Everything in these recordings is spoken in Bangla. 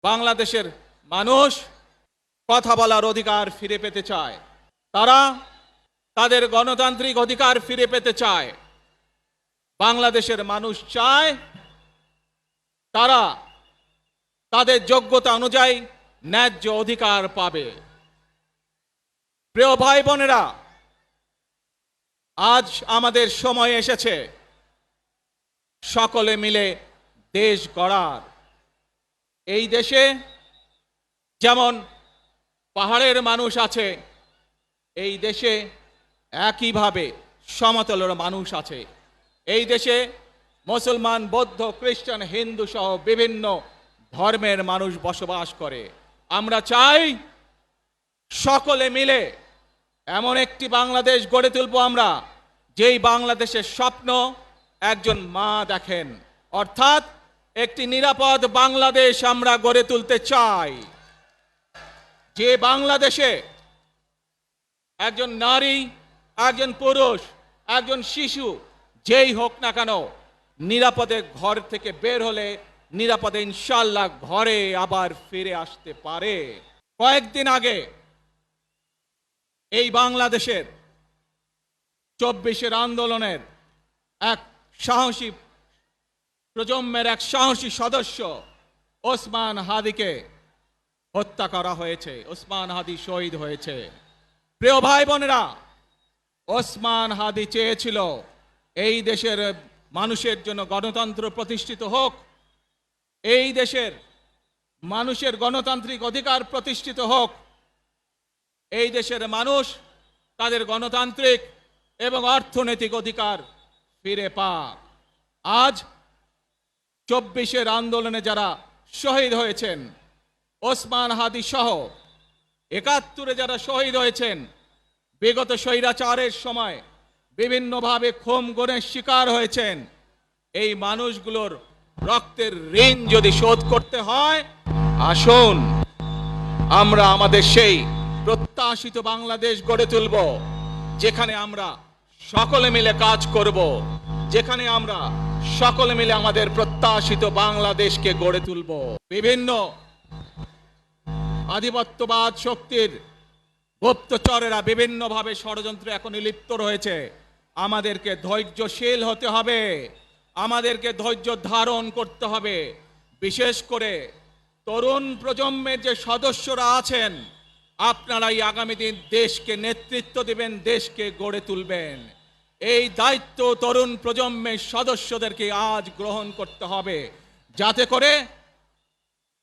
বাংলাদেশের মানুষ কথা বলার অধিকার ফিরে পেতে চায়। তারা তাদের গণতান্ত্রিক অধিকার ফিরে পেতে চায়। বাংলাদেশের মানুষ চায় তারা তাদের যোগ্যতা অনুযায়ী ন্যায্য অধিকার পাবে। প্রিয় ভাই বোনেরা, আজ আমাদের সময় এসেছে সকলে মিলে দেশ গড়ার। এই দেশে যেমন পাহাড়ের মানুষ আছে, এই দেশে একইভাবে সমতলের মানুষ আছে। এই দেশে মুসলমান, বৌদ্ধ, খ্রিস্টান, হিন্দু সহ বিভিন্ন ধর্মের মানুষ বসবাস করে। আমরা চাই সকলে মিলে এমন একটি বাংলাদেশ গড়ে তুলব আমরা, যেই বাংলাদেশের স্বপ্ন একজন মা দেখেন, অর্থাৎ একটি নিরাপদ বাংলাদেশ আমরা গড়ে তুলতে চাই। যে বাংলাদেশে একজন নারী, একজন পুরুষ, একজন শিশু যেই হোক না কেন নিরাপদে ঘর থেকে বের হলে নিরাপদে ইনশাআল্লাহ ঘরে আবার ফিরে আসতে পারে। কয়েকদিন আগে এই বাংলাদেশের 24-এর আন্দোলনের এক সাহসী প্রজন্মের এক সাহসী সদস্য ওসমান হাদিকে হত্যা করা হয়েছে। ওসমান হাদি শহীদ হয়েছে। প্রিয় ভাই বোনেরা, ওসমান হাদি চেয়েছিল এই দেশের মানুষের জন্য গণতন্ত্র প্রতিষ্ঠিত হোক, এই দেশের মানুষের গণতান্ত্রিক অধিকার প্রতিষ্ঠিত হোক, এই দেশের মানুষ তাদের গণতান্ত্রিক এবং অর্থনৈতিক অধিকার ফিরে পাক। আজ 24-এর আন্দোলনে যারা শহীদ হয়েছেন, ওসমান হাদি সহ 71-এ যারা শহীদ হয়েছেন, বিগত স্বৈরাচারের সময় বিভিন্নভাবে খুন গুমের শিকার হয়েছেন, এই মানুষগুলোর রক্তের ঋণ যদি শোধ করতে হয়, আসুন আমরা আমাদের সেই প্রত্যাশিত বাংলাদেশ গড়ে তুলব, যেখানে আমরা সকলে মিলে কাজ করব, যেখানে আমরা সকলে মিলে আমাদের প্রত্যাশিত বাংলাদেশকে গড়ে তুলব। বিভিন্ন আধিপত্যবাদ শক্তির গুপ্তচরেরা বিভিন্নভাবে ষড়যন্ত্রে এখন লিপ্ত রয়েছে। আমাদেরকে ধৈর্যশীল হতে হবে, আমাদেরকে ধৈর্য ধারণ করতে হবে। বিশেষ করে তরুণ প্রজন্মের যে সদস্যরা আছেন, আপনারাই আগামী দিন দেশকে নেতৃত্ব দেবেন, দেশকে গড়ে তুলবেন। এই দায়িত্ব তরুণ প্রজন্মের সদস্যদেরকে আজ গ্রহণ করতে হবে, যাতে করে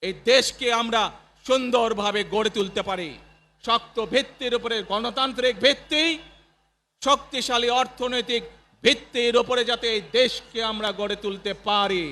এই দেশকে আমরা সুন্দরভাবে গড়ে তুলতে পারি। শক্ত ভিত্তির উপরে গণতান্ত্রিক ভিত্তি, শক্তিশালী অর্থনৈতিক ভিত্তির উপরে যাতে এই দেশকে আমরা গড়ে তুলতে পারি।